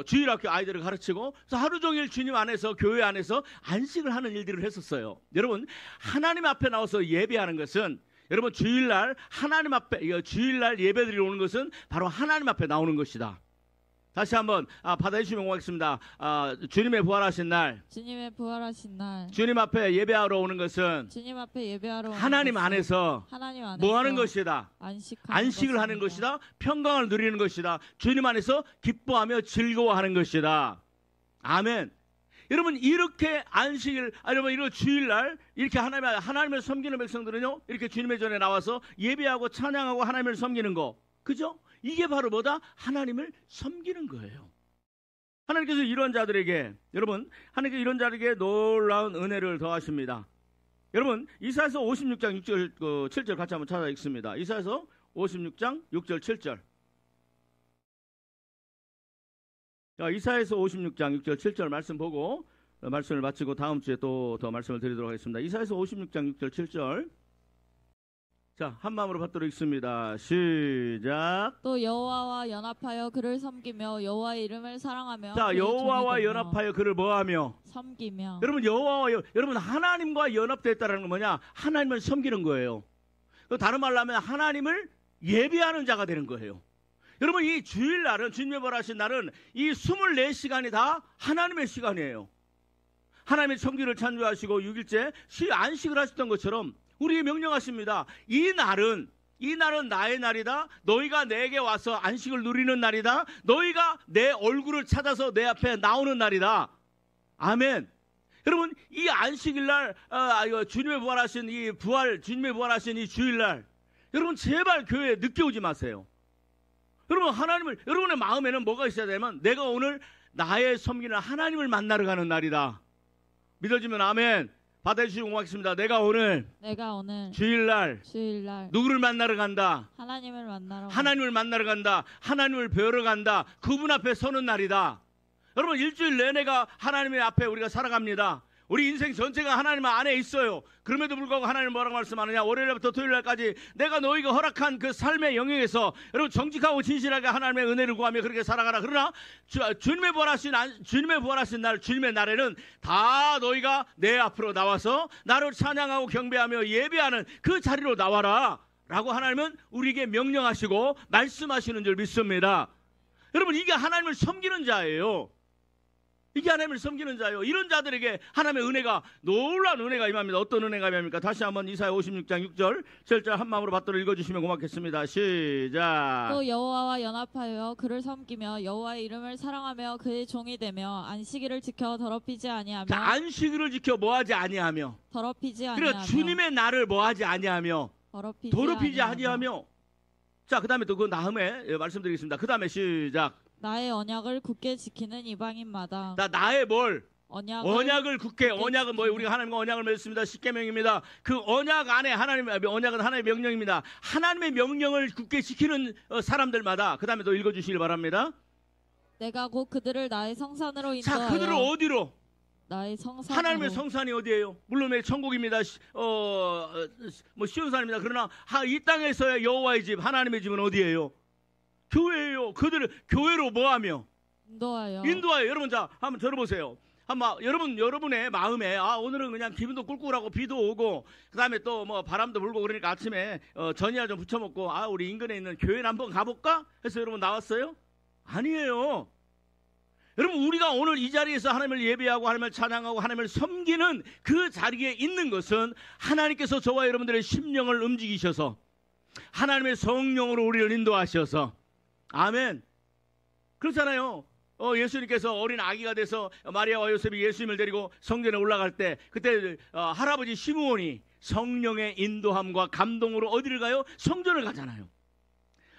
주일학교 아이들을 가르치고, 그래서 하루 종일 주님 안에서 교회 안에서 안식을 하는 일들을 했었어요. 여러분, 하나님 앞에 나와서 예배하는 것은, 여러분, 주일날 하나님 앞에 주일날 예배드리러 오는 것은 바로 하나님 앞에 나오는 것이다. 다시 한번 받아주시면 고맙겠습니다. 주님의 부활하신 날, 주님의 부활하신 날, 주님 앞에 예배하러 오는 것은 주님 앞에 예배하러 오는 하나님 것은 안에서 하나님 안에서 뭐 하는 것이다? 안식을 하는 것이다. 평강을 누리는 것이다. 주님 안에서 기뻐하며 즐거워하는 것이다. 아멘. 여러분, 이렇게 안식일, 여러분, 이런 주일날 이렇게 하나님을 섬기는 백성들은요, 이렇게 주님의 전에 나와서 예배하고 찬양하고 하나님을 섬기는 거, 그죠? 이게 바로 뭐다? 하나님을 섬기는 거예요. 하나님께서 이런 자들에게, 여러분, 하나님께서 이런 자들에게 놀라운 은혜를 더하십니다. 여러분, 이사야서 56장 6절 7절 같이 한번 찾아 읽습니다. 이사야서 56장 6절 7절. 자, 이사야서 56장 6절 7절 말씀 보고 말씀을 마치고 다음 주에 또 더 말씀을 드리도록 하겠습니다. 이사야서 56장 6절 7절. 자, 한 마음으로 받도록 읽습니다. 시작. 또 여호와와 연합하여 그를 섬기며 여호와의 이름을 사랑하며, 자, 여호와와 연합하여 그를 뭐하며? 섬기며. 여러분, 여러분, 하나님과 연합됐다는 건 뭐냐? 하나님을 섬기는 거예요. 다른 말로 하면 하나님을 예배하는 자가 되는 거예요. 여러분, 이 주일날은, 주님의 부활하신 날은 이 24시간이 다 하나님의 시간이에요. 하나님의 성기를 찬주하시고 6일째 안식을 하셨던 것처럼 우리에게 명령하십니다. 이 날은 나의 날이다. 너희가 내게 와서 안식을 누리는 날이다. 너희가 내 얼굴을 찾아서 내 앞에 나오는 날이다. 아멘. 여러분, 이 안식일날, 주님의 부활하신 주님의 부활하신 이 주일날, 여러분, 제발 교회에 늦게 오지 마세요. 여러분, 여러분의 마음에는 뭐가 있어야 되냐면, 내가 오늘 나의 섬기는 하나님을 만나러 가는 날이다. 믿어지면 아멘. 받아주시고 고맙습니다. 내가 오늘 주일날 누구를 만나러 간다? 하나님을 만나러 간다. 하나님을 뵈러 간다. 그분 앞에 서는 날이다. 여러분, 일주일 내내가 하나님의 앞에 우리가 살아갑니다. 우리 인생 전체가 하나님 안에 있어요. 그럼에도 불구하고 하나님 뭐라고 말씀하느냐? 월요일부터 토요일날까지 내가 너희가 허락한 그 삶의 영역에서 여러분 정직하고 진실하게 하나님의 은혜를 구하며 그렇게 살아가라. 그러나 주님의 부활하신 날, 주님의 날에는 다 너희가 내 앞으로 나와서 나를 찬양하고 경배하며 예배하는 그 자리로 나와라 라고 하나님은 우리에게 명령하시고 말씀하시는 줄 믿습니다. 여러분, 이게 하나님을 섬기는 자예요. 이게 하나님을 섬기는 자예요. 이런 자들에게 하나님의 은혜가, 놀라운 은혜가 임합니다. 어떤 은혜가 임합니까? 다시 한번 이사야 56장 6절 7절 한 마음으로 받들어 읽어주시면 고맙겠습니다. 시작. 또 여호와와 연합하여 그를 섬기며 여호와의 이름을 사랑하며 그의 종이 되며 안식일을 지켜 더럽히지 아니하며. 자, 안식일을 지켜 뭐하지 아니하며. 더럽히지 아니하며. 그러니까 주님의 날을 뭐하지 아니하며. 더럽히지 아니하며. 자, 그 다음에 또 그 다음에 말씀드리겠습니다. 그 다음에 시작. 나의 언약을 굳게 지키는 이방인마다. 나의 뭘? 언약을 굳게. 언약은 뭐예요? 우리가 하나님과 언약을 맺습니다. 십계명입니다. 그 언약 안에 언약은 하나님의 명령입니다. 하나님의 명령을 굳게 지키는 사람들마다. 그 다음에 또 읽어주시길 바랍니다. 내가 곧 그들을 나의 성산으로 인도하여. 자, 그들을 어디로? 나의 성산으로. 하나님의 성산이 어디예요? 물론 천국입니다. 시온산입니다. 그러나 이 땅에서의 여호와의 집, 하나님의 집은 어디예요? 교회예요. 그들을 교회로 뭐하며? 인도하여. 여러분, 자, 한번 들어보세요. 여러분의 마음에 오늘은 그냥 기분도 꿀꿀하고 비도 오고 그다음에 또 뭐 바람도 불고 그러니까 아침에 전이나 좀 부쳐 먹고 우리 인근에 있는 교회를 한번 가볼까? 해서 여러분 나왔어요? 아니에요. 여러분, 우리가 오늘 이 자리에서 하나님을 예배하고 하나님을 찬양하고 하나님을 섬기는 그 자리에 있는 것은 하나님께서 저와 여러분들의 심령을 움직이셔서 하나님의 성령으로 우리를 인도하셔서, 아멘. 그렇잖아요. 예수님께서 어린 아기가 돼서 마리아와 요셉이 예수님을 데리고 성전에 올라갈 때 그때 할아버지 시므온이 성령의 인도함과 감동으로 어디를 가요? 성전을 가잖아요.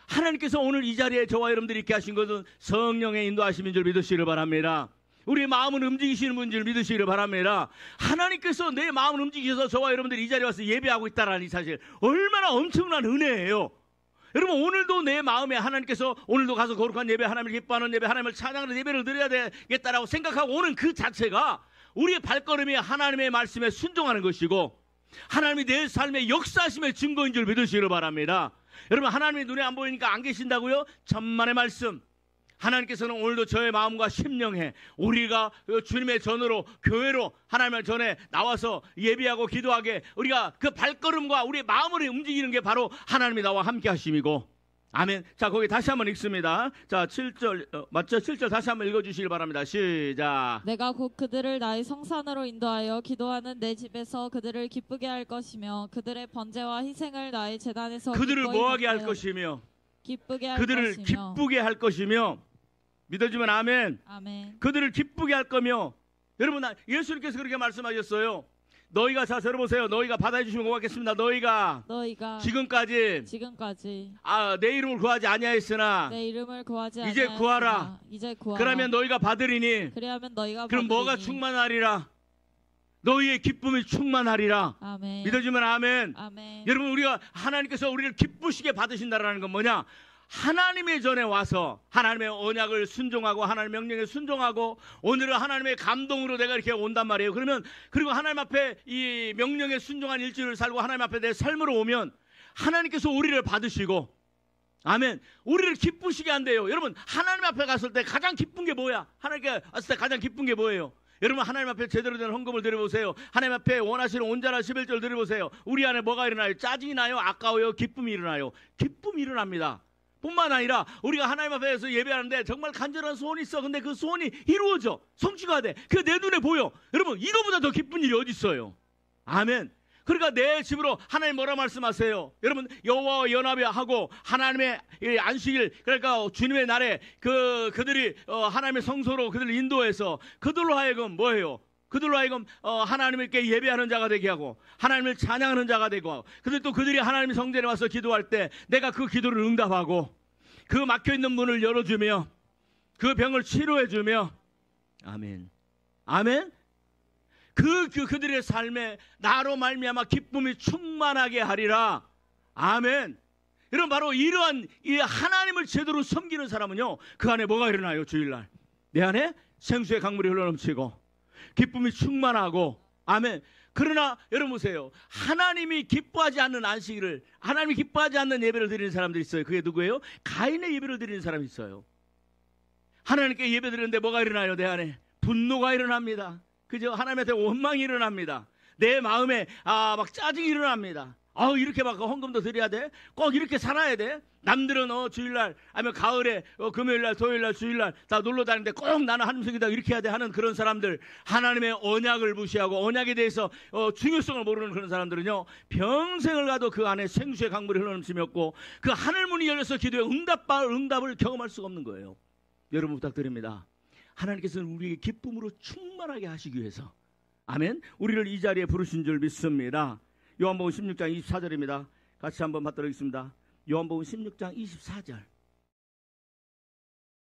하나님께서 오늘 이 자리에 저와 여러분들이 있게 하신 것은 성령의 인도하심인 줄 믿으시기를 바랍니다. 우리의 마음을 움직이시는 분인 줄 믿으시기를 바랍니다. 하나님께서 내 마음을 움직이셔서 저와 여러분들이 이 자리에 와서 예배하고 있다는 이 사실 얼마나 엄청난 은혜예요. 여러분, 오늘도 내 마음에 하나님께서 오늘도 가서 거룩한 예배, 하나님을 기뻐하는 예배, 하나님을 찬양하는 예배를 드려야 되겠다라고 생각하고 오는 그 자체가 우리의 발걸음이 하나님의 말씀에 순종하는 것이고 하나님이 내 삶의 역사하심의 증거인 줄 믿으시기를 바랍니다. 여러분, 하나님이 눈에 안 보이니까 안 계신다고요? 천만의 말씀. 하나님께서는 오늘도 저의 마음과 심령에 우리가 주님의 전으로 교회로 하나님을 전에 나와서 예배하고 기도하게 우리가 그 발걸음과 우리의 마음을 움직이는 게 바로 하나님이 나와 함께 하심이고 아멘. 자, 거기 다시 한번 읽습니다. 자, 7절 맞죠? 7절 다시 한번 읽어주시길 바랍니다. 시작. 내가 곧 그들을 나의 성산으로 인도하여 기도하는 내 집에서 그들을 기쁘게 할 것이며 그들의 번제와 희생을 나의 제단에서 그들을 기꺼이 뭐하게 할 받되 것이며 기쁘게 할 그들을 것이며 기쁘게 할 것이며 믿어주면 아멘. 아멘. 그들을 기쁘게 할 거며 여러분, 예수님께서 그렇게 말씀하셨어요. 너희가 자 들어보세요. 너희가 받아해 주시면 고맙겠습니다. 너희가 지금까지 내 이름을 구하지 아니하였으나 내 이름을 구하지 이제 아니하였으나 구하라. 이제 구하라. 그러면 너희가 받으리니 그럼 뭐가 충만하리라? 너희의 기쁨이 충만하리라. 아멘. 믿어주면 아멘. 아멘. 여러분, 우리가 하나님께서 우리를 기쁘시게 받으신다라는 건 뭐냐? 하나님의 전에 와서 하나님의 언약을 순종하고 하나님의 명령에 순종하고 오늘은 하나님의 감동으로 내가 이렇게 온단 말이에요. 그러면 그리고 하나님 앞에 이 명령에 순종한 일주일을 살고 하나님 앞에 내 삶으로 오면 하나님께서 우리를 받으시고 아멘. 우리를 기쁘시게 한대요. 여러분, 하나님 앞에 갔을 때 가장 기쁜 게 뭐야? 하나님께 왔을 때 가장 기쁜 게 뭐예요? 여러분, 하나님 앞에 제대로 된 헌금을 드려보세요. 하나님 앞에 원하시는 온전한 11절 드려보세요. 우리 안에 뭐가 일어나요? 짜증이 나요? 아까워요? 기쁨이 일어나요? 기쁨이 일어납니다. 뿐만 아니라 우리가 하나님 앞에서 예배하는데 정말 간절한 소원이 있어. 근데 그 소원이 이루어져. 성취가 돼. 그게 내 눈에 보여. 여러분, 이거보다 더 기쁜 일이 어디 있어요? 아멘. 그러니까 내 집으로 하나님 뭐라 말씀하세요? 여러분, 여호와와 연합하고 하나님의 안식일, 그러니까 주님의 날에 그들이 하나님의 성소로 그들을 인도해서 그들로 하여금 뭐예요? 그들로 하여금 하나님께 예배하는 자가 되게 하고 하나님을 찬양하는 자가 되고 근데 또 그들이 하나님의 성전에 와서 기도할 때 내가 그 기도를 응답하고 그 막혀있는 문을 열어주며 그 병을 치료해주며 아멘. 아멘. 그들의 삶에 나로 말미암아 기쁨이 충만하게 하리라. 아멘. 여러분, 바로 이러한 이 하나님을 제대로 섬기는 사람은요, 그 안에 뭐가 일어나요? 주일날 내 안에 생수의 강물이 흘러넘치고 기쁨이 충만하고 아멘. 그러나 여러분 보세요. 하나님이 기뻐하지 않는 안식일을, 하나님이 기뻐하지 않는 예배를 드리는 사람들이 있어요. 그게 누구예요? 가인의 예배를 드리는 사람이 있어요. 하나님께 예배 드리는데 뭐가 일어나요? 내 안에 분노가 일어납니다. 그죠? 하나님한테 원망이 일어납니다. 내 마음에 막 짜증이 일어납니다. 이렇게 막 헌금도 드려야 돼? 꼭 이렇게 살아야 돼? 남들은 주일날 아니면 가을에 금요일날 토요일날 주일날 다 놀러 다니는데 꼭 나는 한음성이다 이렇게 해야 돼 하는 그런 사람들, 하나님의 언약을 무시하고 언약에 대해서 중요성을 모르는 그런 사람들은요, 평생을 가도 그 안에 생수의 강물이 흘러넘침이 없고 그 하늘문이 열려서 기도에 응답을 경험할 수가 없는 거예요. 여러분 부탁드립니다. 하나님께서는 우리에게 기쁨으로 충만하게 하시기 위해서 아멘, 우리를 이 자리에 부르신 줄 믿습니다. 요한복음 16장 24절입니다. 같이 한번 받도록 하겠습니다. 요한복음 16장 24절.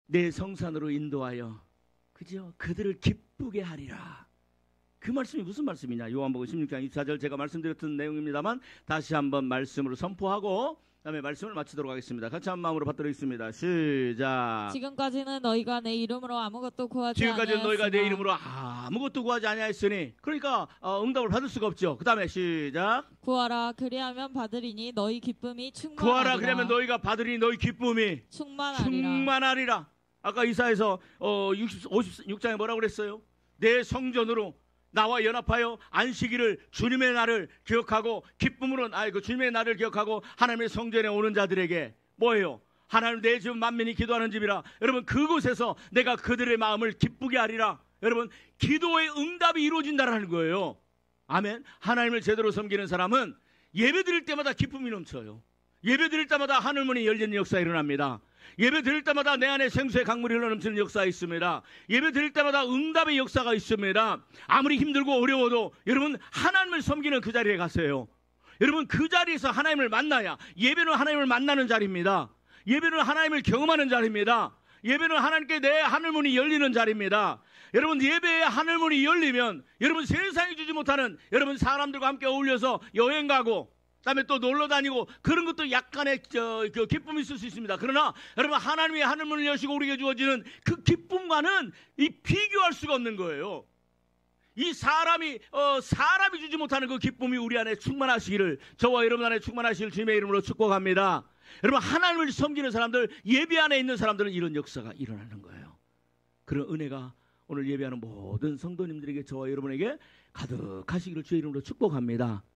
내 성산으로 인도하여 그죠? 그들을 기쁘게 하리라. 그 말씀이 무슨 말씀이냐? 요한복음 16장 24절 제가 말씀드렸던 내용입니다만 다시 한번 말씀으로 선포하고 다음에 말씀을 마치도록 하겠습니다. 같이 한 마음으로 받도록 하겠습니다. 시작. 지금까지는 너희가 내 이름으로 아무것도 구하지 지금까지는 너희가 내 이름으로 아무것도 구하지 아니하였으니, 그러니까 응답을 받을 수가 없죠. 그 다음에 시작. 구하라 그리하면 받으리니 너희 기쁨이 충만하리라. 구하라 그러면 너희가 받으리니 너희 기쁨이 충만하리라. 아까 이사에서 56장에 뭐라고 그랬어요? 내 성전으로 나와 연합하여 안식일을 주님의 날을 기억하고 기쁨으로 주님의 날을 기억하고 하나님의 성전에 오는 자들에게 뭐예요? 하나님 내 집 만민이 기도하는 집이라. 여러분, 그곳에서 내가 그들의 마음을 기쁘게 하리라. 여러분, 기도의 응답이 이루어진다라는 거예요. 아멘. 하나님을 제대로 섬기는 사람은 예배 드릴 때마다 기쁨이 넘쳐요. 예배 드릴 때마다 하늘문이 열리는 역사가 일어납니다. 예배 드릴 때마다 내 안에 생수의 강물이 흘러넘치는 역사가 있습니다. 예배 드릴 때마다 응답의 역사가 있습니다. 아무리 힘들고 어려워도 여러분, 하나님을 섬기는 그 자리에 가세요. 여러분, 그 자리에서 하나님을 만나야, 예배는 하나님을 만나는 자리입니다. 예배는 하나님을 경험하는 자리입니다. 예배는 하나님께 내 하늘문이 열리는 자리입니다. 여러분, 예배의 하늘문이 열리면 여러분 세상이 주지 못하는, 여러분 사람들과 함께 어울려서 여행 가고 그다음에 또 놀러 다니고 그런 것도 약간의 그 기쁨이 있을 수 있습니다. 그러나 여러분, 하나님의 하늘문을 여시고 우리에게 주어지는 그 기쁨과는 이 비교할 수가 없는 거예요. 이 사람이 주지 못하는 그 기쁨이 우리 안에 충만하시기를, 저와 여러분 안에 충만하시기를 주님의 이름으로 축복합니다. 여러분, 하나님을 섬기는 사람들, 예배 안에 있는 사람들은 이런 역사가 일어나는 거예요. 그런 은혜가 오늘 예배하는 모든 성도님들에게, 저와 여러분에게 가득하시기를 주의 이름으로 축복합니다.